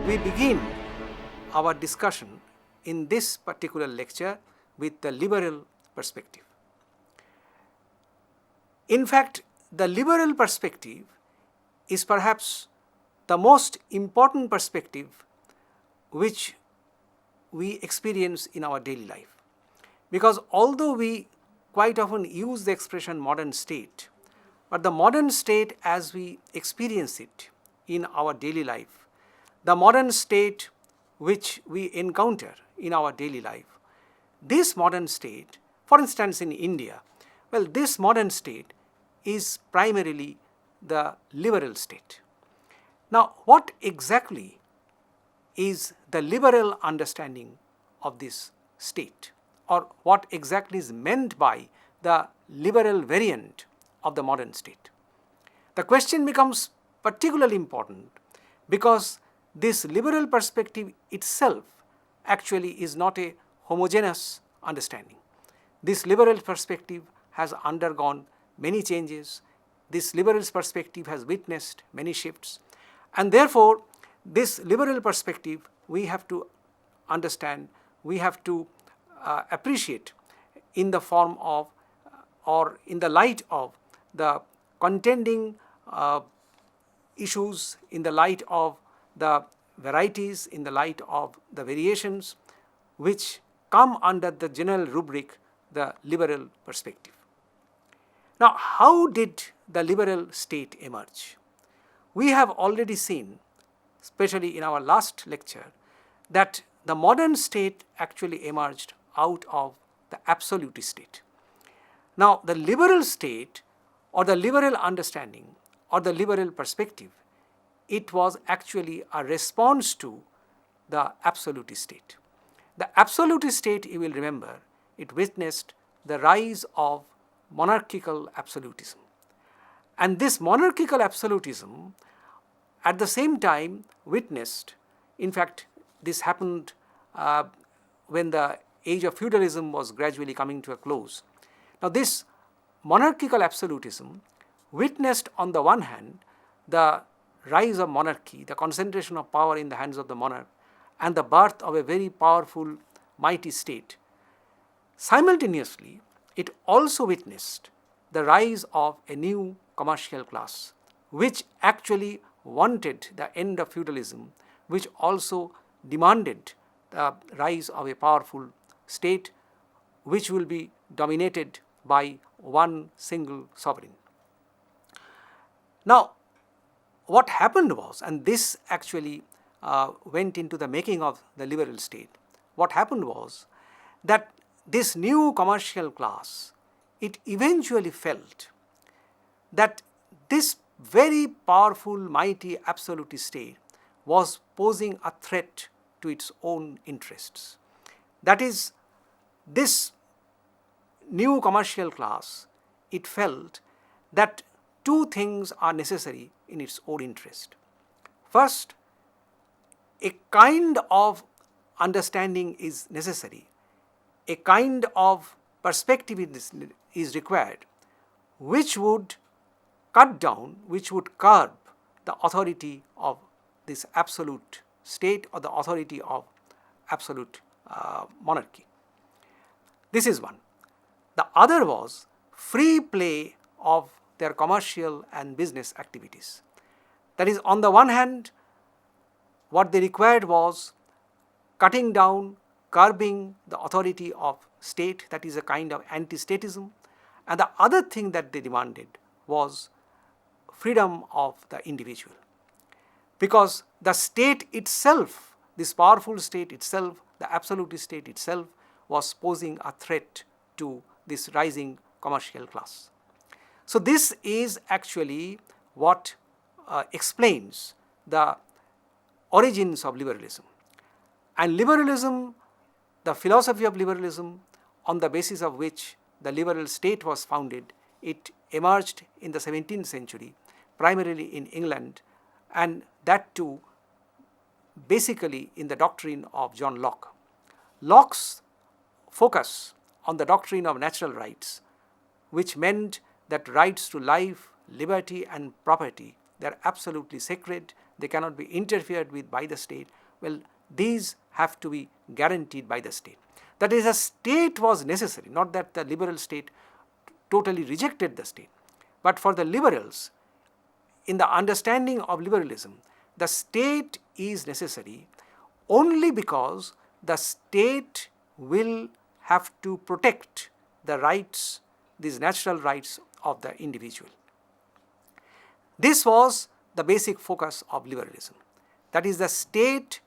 We begin our discussion in this particular lecture with the liberal perspective. In fact, the liberal perspective is perhaps the most important perspective which we experience in our daily life. Because although we quite often use the expression modern state, but the modern state as we experience it in our daily life, the modern state which we encounter in our daily life, this modern state, for instance in India, this modern state is primarily the liberal state. Now, what exactly is the liberal understanding of this state, or what exactly is meant by the liberal variant of the modern state? The question becomes particularly important because this liberal perspective itself actually is not a homogeneous understanding. This liberal perspective has undergone many changes. This liberal perspective has witnessed many shifts. And therefore, this liberal perspective we have to understand, we have to appreciate in the form of or in the light of the contending issues, in the light of the varieties, in the light of the variations which come under the general rubric, the liberal perspective. Now, how did the liberal state emerge? We have already seen, especially in our last lecture, that the modern state actually emerged out of the absolutist state. Now, the liberal state or the liberal understanding or the liberal perspective, it was actually a response to the absolutist state. The absolutist state, you will remember, it witnessed the rise of monarchical absolutism. And this monarchical absolutism at the same time witnessed, in fact, this happened when the age of feudalism was gradually coming to a close. Now, this monarchical absolutism witnessed on the one hand the rise of monarchy, the concentration of power in the hands of the monarch, and the birth of a very powerful, mighty state. Simultaneously, it also witnessed the rise of a new commercial class, which actually wanted the end of feudalism, which also demanded the rise of a powerful state, which will be dominated by one single sovereign. Now, what happened was, and this actually went into the making of the liberal state, what happened was that this new commercial class, it eventually felt that this very powerful, mighty, absolutist state was posing a threat to its own interests. That is, this new commercial class, it felt that two things are necessary in its own interest. First, a kind of understanding is necessary, a kind of perspective is required, which would cut down, which would curb the authority of this absolute state or the authority of absolute monarchy. This is one. The other was free play of their commercial and business activities. That is, on the one hand, what they required was cutting down, curbing the authority of state, that is a kind of anti-statism, and the other thing that they demanded was freedom of the individual. Because the state itself, this powerful state itself, the absolute state itself, was posing a threat to this rising commercial class. So this is actually what explains the origins of liberalism. And liberalism, the philosophy of liberalism, on the basis of which the liberal state was founded, it emerged in the 17th century, primarily in England, and that too basically in the doctrine of John Locke. Locke's focus on the doctrine of natural rights, which meant that rights to life, liberty and property, they are absolutely sacred, they cannot be interfered with by the state. Well, these have to be guaranteed by the state. That is, a state was necessary, not that the liberal state totally rejected the state. But for the liberals, in the understanding of liberalism, the state is necessary only because the state will have to protect the rights, these natural rights of the individual. This was the basic focus of liberalism. That is, the state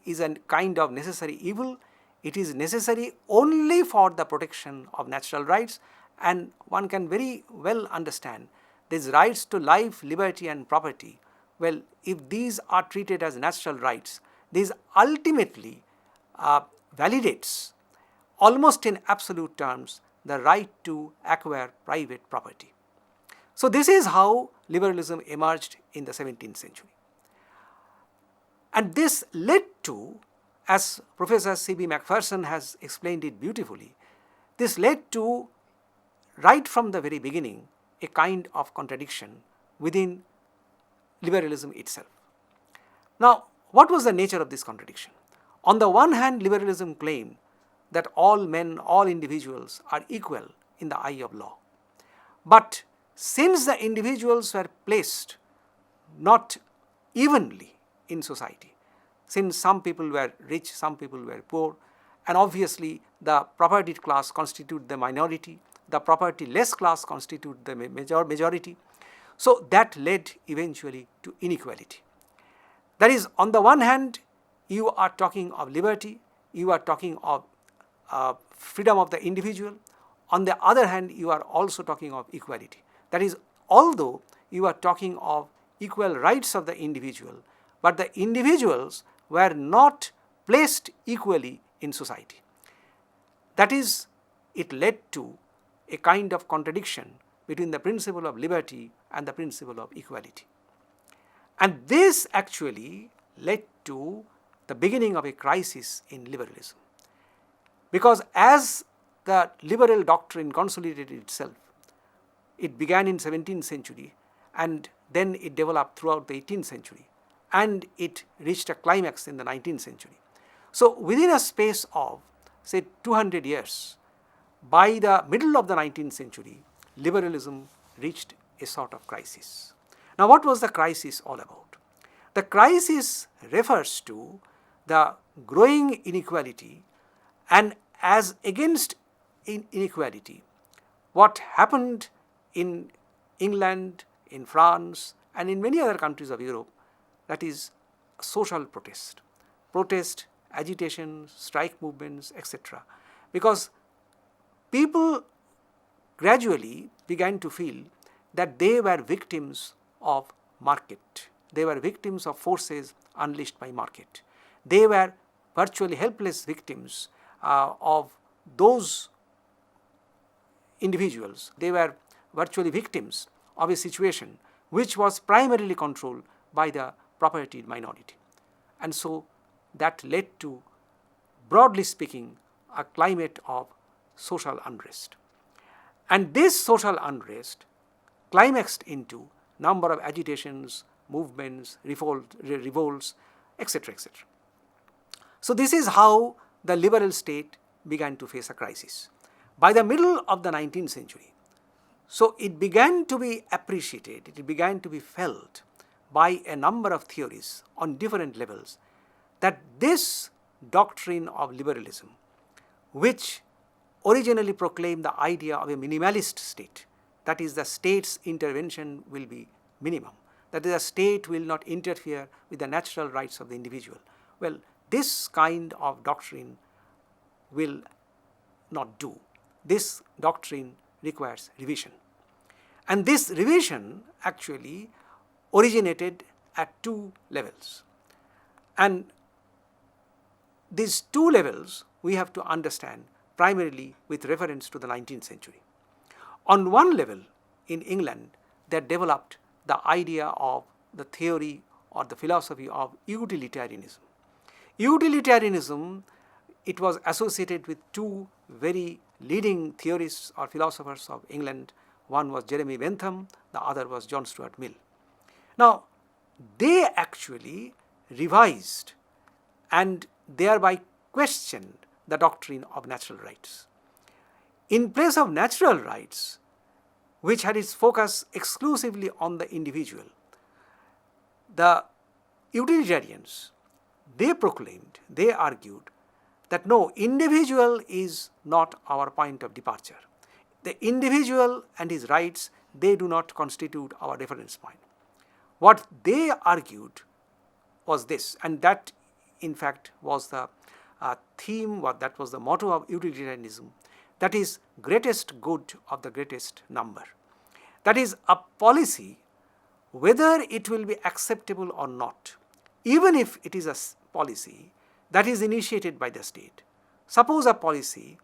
is a kind of necessary evil. It is necessary only for the protection of natural rights, and one can very well understand these rights to life, liberty and property. Well, if these are treated as natural rights, this ultimately validates, almost in absolute terms, the right to acquire private property. So this is how liberalism emerged in the 17th century. And this led to, as Professor C.B. Macpherson has explained it beautifully, this led to, right from the very beginning, a kind of contradiction within liberalism itself. Now, what was the nature of this contradiction? On the one hand, liberalism claimed that all men, all individuals are equal in the eye of law. But since the individuals were placed not evenly in society, since some people were rich, some people were poor, and obviously the propertied class constitute the minority, the property-less class constitute the majority, so that led eventually to inequality. That is, on the one hand, you are talking of liberty, you are talking of freedom of the individual. On the other hand, you are also talking of equality. That is, although you are talking of equal rights of the individual, but the individuals were not placed equally in society. That is, it led to a kind of contradiction between the principle of liberty and the principle of equality. And this actually led to the beginning of a crisis in liberalism. Because as the liberal doctrine consolidated itself, it began in 17th century and then it developed throughout the 18th century and it reached a climax in the 19th century. So within a space of say 200 years, by the middle of the 19th century, liberalism reached a sort of crisis. Now what was the crisis all about? The crisis refers to the growing inequality, and as against inequality, what happened in England, in France, and in many other countries of Europe, that is social protest, agitation, strike movements, etc. Because people gradually began to feel that they were victims of market. They were victims of forces unleashed by market. They were virtually helpless victims of those individuals. They were virtually victims of a situation which was primarily controlled by the propertied minority. And so that led to, broadly speaking, a climate of social unrest. And this social unrest climaxed into number of agitations, movements, revolts, etc., etc. So this is how the liberal state began to face a crisis. By the middle of the 19th century, so it began to be appreciated, it began to be felt by a number of theories on different levels that this doctrine of liberalism, which originally proclaimed the idea of a minimalist state, that is, the state's intervention will be minimum, that is, the state will not interfere with the natural rights of the individual. Well, this kind of doctrine will not do. This doctrine requires revision. And this revision actually originated at two levels. And these two levels we have to understand primarily with reference to the 19th century. On one level, in England, they developed the idea of the theory or the philosophy of utilitarianism. Utilitarianism, it was associated with two very leading theorists or philosophers of England. One was Jeremy Bentham, the other was John Stuart Mill. Now, they actually revised and thereby questioned the doctrine of natural rights. In place of natural rights, which had its focus exclusively on the individual, the utilitarians, they proclaimed, they argued that no, individual is not our point of departure. The individual and his rights, they do not constitute our reference point. What they argued was this, and that in fact was the theme, that was the motto of utilitarianism, that is greatest good of the greatest number. That is a policy, whether it will be acceptable or not, even if it is a policy that is initiated by the state. Suppose a policy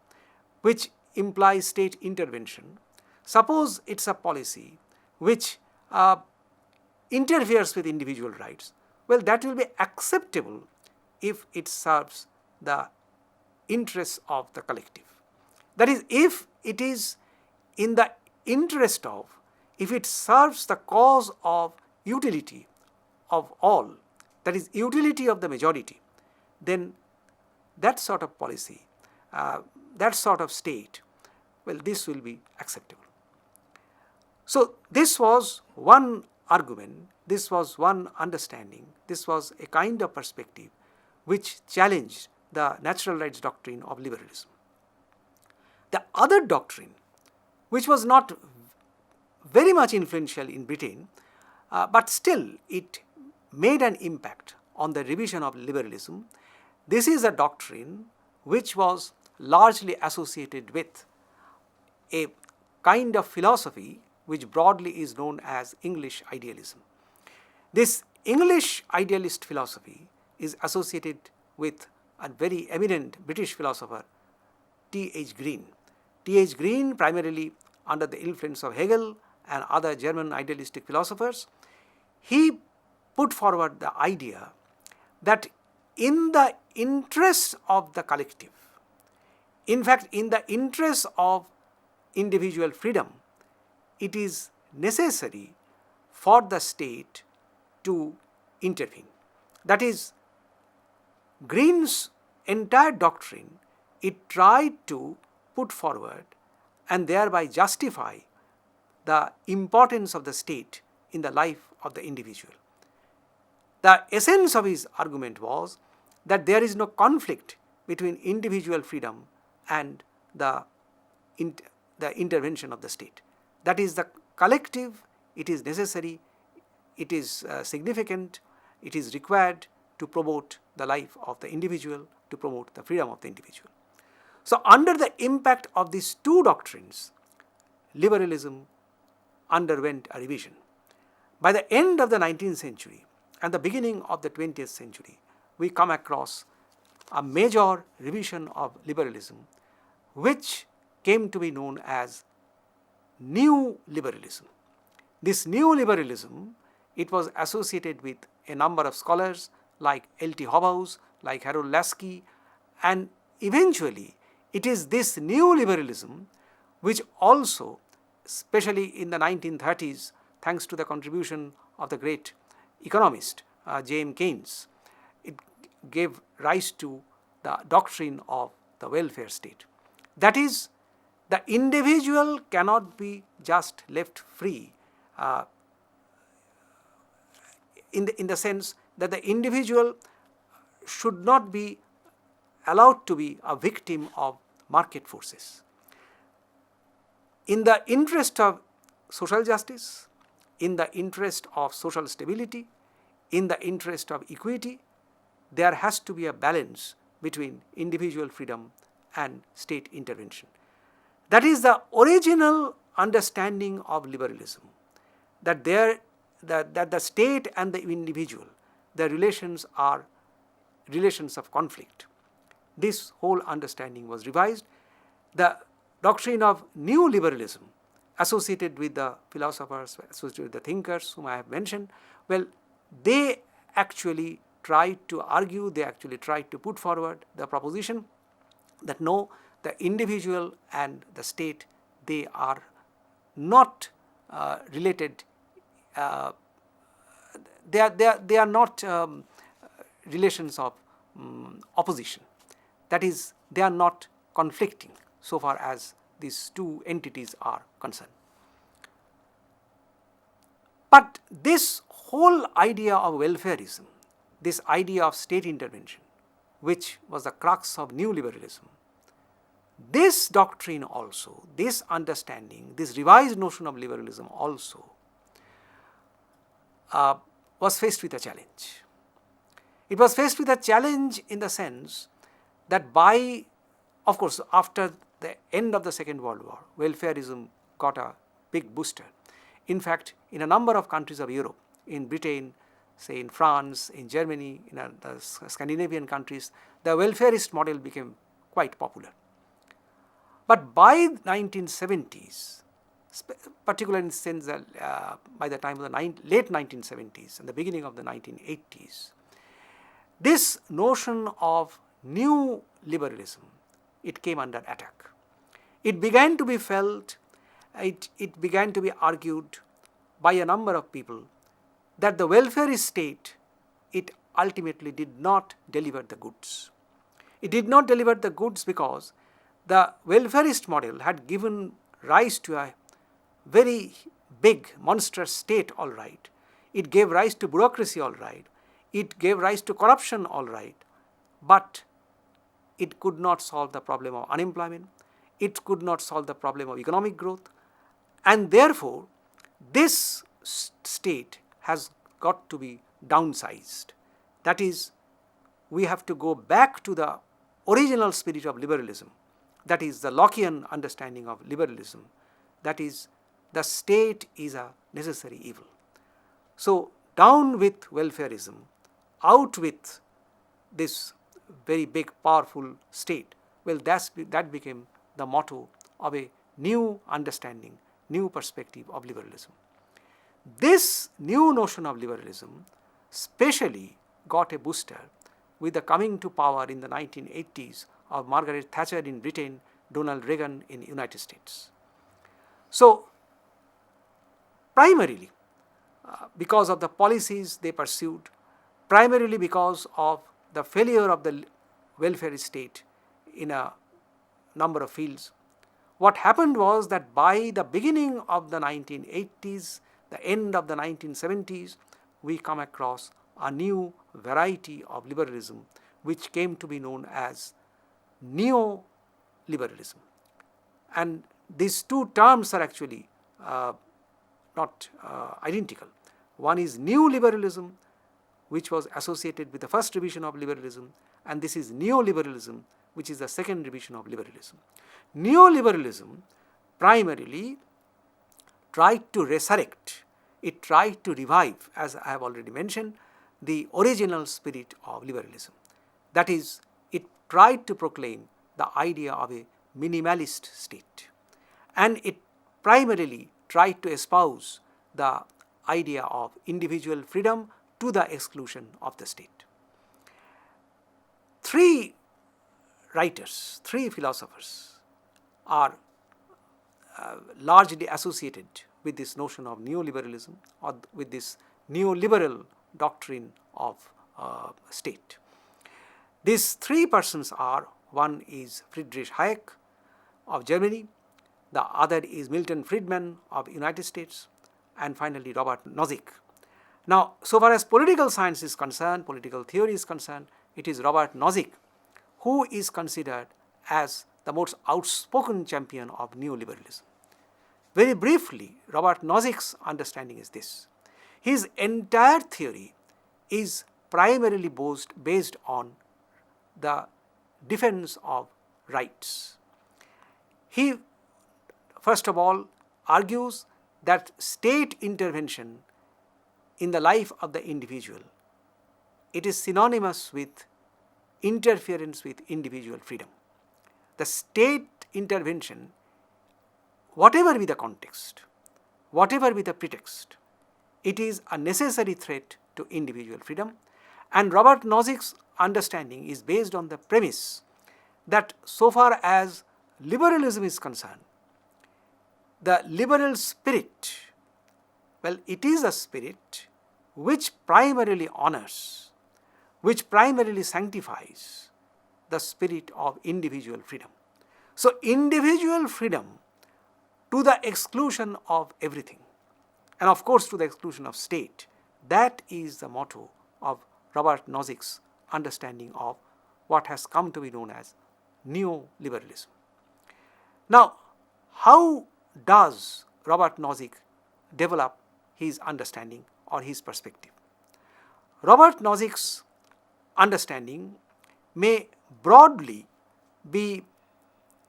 which implies state intervention, suppose it's a policy which interferes with individual rights, well, that will be acceptable if it serves the interests of the collective. That is, if it is in the interest of, if it serves the cause of utility of all, that is, utility of the majority, then that sort of policy, that sort of state, well, this will be acceptable. So this was one argument, this was one understanding, this was a kind of perspective which challenged the natural rights doctrine of liberalism. The other doctrine, which was not very much influential in Britain, but still it made an impact on the revision of liberalism, this is a doctrine which was largely associated with a kind of philosophy which broadly is known as English idealism. This English idealist philosophy is associated with a very eminent British philosopher, T.H. Green. T.H. Green, primarily under the influence of Hegel and other German idealistic philosophers, he put forward the idea that in the interest of the collective, in fact, in the interest of individual freedom, it is necessary for the state to intervene. That is, Green's entire doctrine, it tried to put forward and thereby justify the importance of the state in the life of the individual. The essence of his argument was that there is no conflict between individual freedom and the intervention of the state. That is, the collective, it is necessary, it is significant, it is required to promote the life of the individual, to promote the freedom of the individual. So under the impact of these two doctrines, liberalism underwent a revision. By the end of the 19th century and the beginning of the 20th century, we come across a major revision of liberalism, which came to be known as new liberalism. This new liberalism, it was associated with a number of scholars like L.T. Hobhouse, like Harold Laski, and eventually it is this new liberalism which also, especially in the 1930s, thanks to the contribution of the great economist J.M. Keynes, it gave rise to the doctrine of the welfare state. That is, the individual cannot be just left free in the sense that the individual should not be allowed to be a victim of market forces. In the interest of social justice, in the interest of social stability, in the interest of equity, there has to be a balance between individual freedom and state intervention. That is the original understanding of liberalism, that the state and the individual, their relations are relations of conflict. This whole understanding was revised. The doctrine of new liberalism, associated with the philosophers, associated with the thinkers whom I have mentioned, well, they actually tried to argue, they actually tried to put forward the proposition that no, the individual and the state, they are not related, they are not relations of opposition. That is, they are not conflicting so far as these two entities are concerned. But this whole idea of welfarism, this idea of state intervention, which was the crux of neoliberalism, this doctrine also, this understanding, this revised notion of liberalism also was faced with a challenge. It was faced with a challenge in the sense that of course, after the end of the Second World War, welfarism got a big booster. In fact, in a number of countries of Europe, in Britain, say in France, in Germany, in the Scandinavian countries, the welfarist model became quite popular. But by 1970s, particularly in the sense that by the time of the late 1970s and the beginning of the 1980s, this notion of new liberalism, it came under attack. It began to be felt, it began to be argued by a number of people that the welfarist state, it ultimately did not deliver the goods. It did not deliver the goods because the welfarist model had given rise to a very big, monstrous state, all right. It gave rise to bureaucracy, all right. It gave rise to corruption, all right. But it could not solve the problem of unemployment. It could not solve the problem of economic growth. And therefore, this state has got to be downsized. That is, we have to go back to the original spirit of liberalism. That is the Lockean understanding of liberalism. That is, the state is a necessary evil. So, down with welfarism, out with this very big, powerful state. Well, that became the motto of a new understanding, new perspective of liberalism. This new notion of liberalism specially got a booster with the coming to power in the 1980s of Margaret Thatcher in Britain, Donald Reagan in the United States. So, primarily because of the policies they pursued, primarily because of the failure of the welfare state in a number of fields, what happened was that by the beginning of the 1980s, the end of the 1970s, we come across a new variety of liberalism which came to be known as neoliberalism. And these two terms are actually not identical. One is new liberalism, which was associated with the first revision of liberalism, and this is neoliberalism, which is the second revision of liberalism. Neoliberalism primarily tried to resurrect, it tried to revive, as I have already mentioned, the original spirit of liberalism. That is, it tried to proclaim the idea of a minimalist state, and it primarily tried to espouse the idea of individual freedom to the exclusion of the state. Three writers, three philosophers are largely associated with this notion of neoliberalism or with this neoliberal doctrine of state. These three persons are, one is Friedrich Hayek of Germany, the other is Milton Friedman of the United States, and finally Robert Nozick. Now, so far as political science is concerned, political theory is concerned, it is Robert Nozick who is considered as the most outspoken champion of neoliberalism. Very briefly, Robert Nozick's understanding is this. His entire theory is primarily based on the defense of rights. He, first of all, argues that state intervention in the life of the individual, it is synonymous with interference with individual freedom. The state intervention, whatever be the context, whatever be the pretext, it is a necessary threat to individual freedom. And Robert Nozick's understanding is based on the premise that so far as liberalism is concerned, the liberal spirit, well, it is a spirit which primarily honors, which primarily sanctifies the spirit of individual freedom. So individual freedom to the exclusion of everything, and of course to the exclusion of state, that is the motto of Robert Nozick's understanding of what has come to be known as neoliberalism. Now, how does Robert Nozick develop his understanding or his perspective? Robert Nozick's understanding may broadly be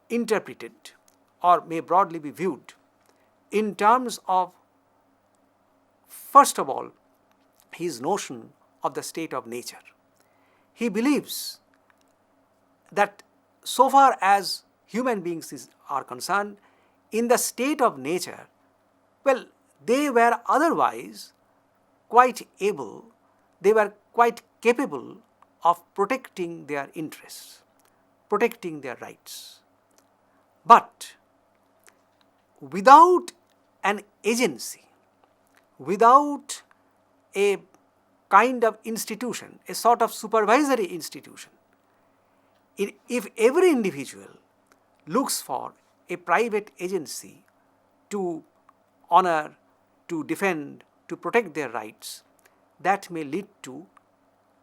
interpreted or may broadly be viewed in terms of, first of all, his notion of the state of nature. He believes that so far as human beings are concerned, in the state of nature, well, they were otherwise quite able, they were quite capable of protecting their interests, protecting their rights. But without an agency, without a kind of institution, a sort of supervisory institution, if every individual looks for a private agency to honor, to defend, to protect their rights, that may lead to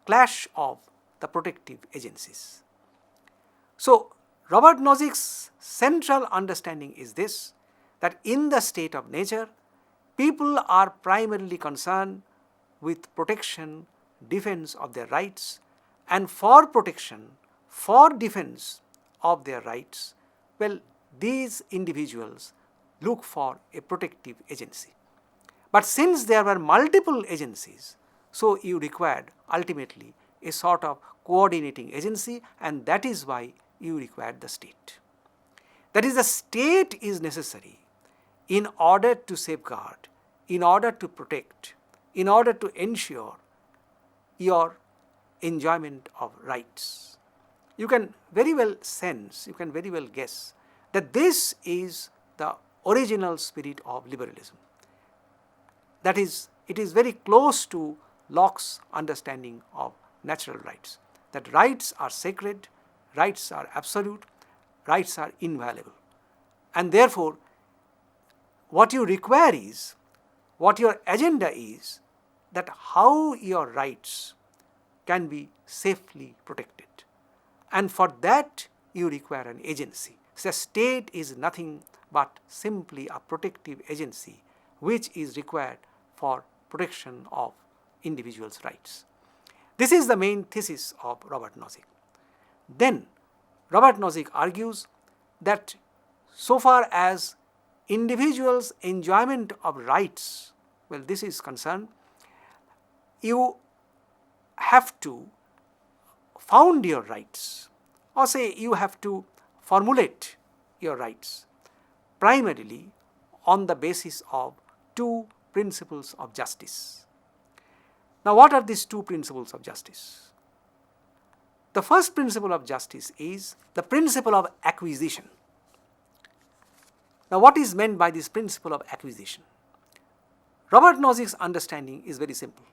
clash of the protective agencies. So, Robert Nozick's central understanding is this, that in the state of nature, people are primarily concerned with protection, defense of their rights, and for protection, for defense of their rights, well, these individuals look for a protective agency. But since there were multiple agencies, so you required ultimately a sort of coordinating agency, and that is why you required the state. That is, the state is necessary in order to safeguard, in order to protect, in order to ensure your enjoyment of rights. You can very well sense, you can very well guess that this is the original spirit of liberalism. That is, it is very close to Locke's understanding of natural rights, that rights are sacred, rights are absolute, rights are inviolable. And therefore, what you require is, what your agenda is, that how your rights can be safely protected. And for that, you require an agency. So, the state is nothing but simply a protective agency which is required for protection of individuals' rights. This is the main thesis of Robert Nozick. Then, Robert Nozick argues that so far as individuals' enjoyment of rights, well, this is concerned, you have to found your rights, or say you have to formulate your rights primarily on the basis of two principles of justice. Now, what are these two principles of justice? The first principle of justice is the principle of acquisition. Now, what is meant by this principle of acquisition? Robert Nozick's understanding is very simple,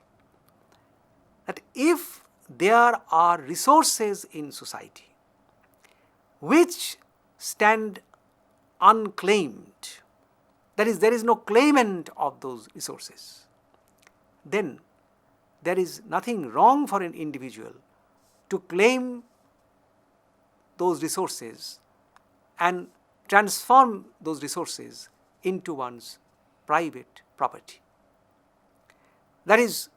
that if there are resources in society which stand unclaimed, that is, there is no claimant of those resources, then there is nothing wrong for an individual to claim those resources and transform those resources into one's private property. That is,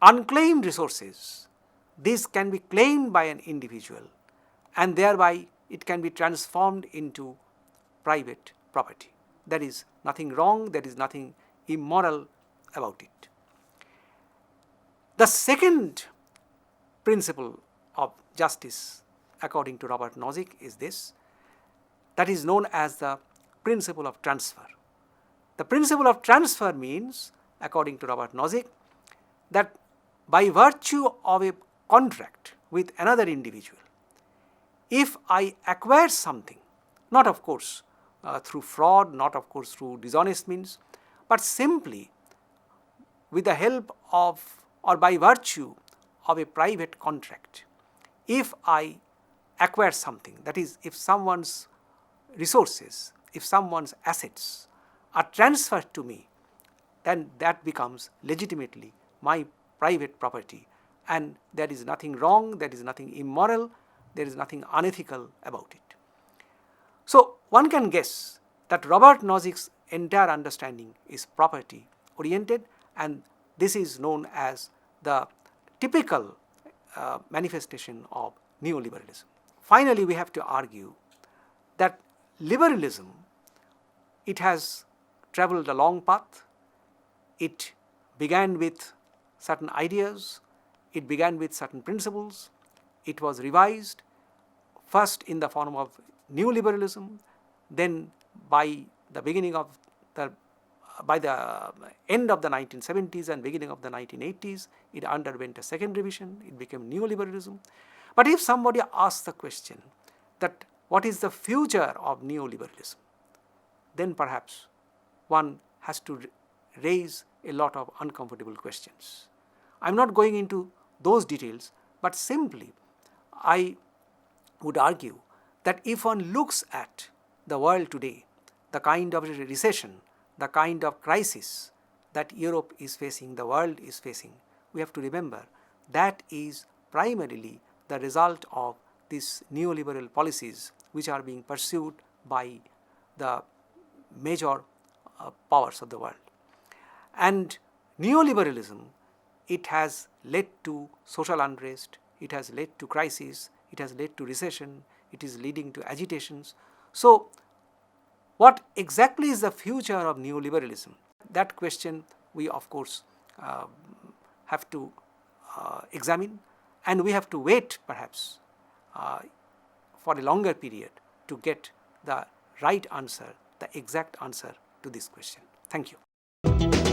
unclaimed resources, these can be claimed by an individual and thereby it can be transformed into private property. There is nothing wrong, there is nothing immoral about it. The second principle of justice, according to Robert Nozick, is this, that is known as the principle of transfer. The principle of transfer means, according to Robert Nozick, that by virtue of a contract with another individual, if I acquire something, not of course through fraud, not of course through dishonest means, but simply with the help of or by virtue of a private contract, if I acquire something, that is, if someone's resources, if someone's assets are transferred to me, then that becomes legitimately my private property, and there is nothing wrong, there is nothing immoral, there is nothing unethical about it. So one can guess that Robert Nozick's entire understanding is property oriented, and this is known as the typical manifestation of neoliberalism. Finally, we have to argue that liberalism, it has traveled a long path. It began with certain ideas, it began with certain principles, it was revised first in the form of neoliberalism, then by the end of the 1970s and beginning of the 1980s, it underwent a second revision, it became neoliberalism. But if somebody asks the question that what is the future of neoliberalism, then perhaps one has to raise a lot of uncomfortable questions. I am not going into those details, but simply I would argue that if one looks at the world today, the kind of recession, the kind of crisis that Europe is facing, the world is facing, we have to remember that is primarily the result of these neoliberal policies which are being pursued by the major powers of the world. And neoliberalism, it has led to social unrest, it has led to crisis, it has led to recession, it is leading to agitations. So, what exactly is the future of neoliberalism? That question we of course have to examine, and we have to wait perhaps for a longer period to get the right answer, the exact answer to this question. Thank you.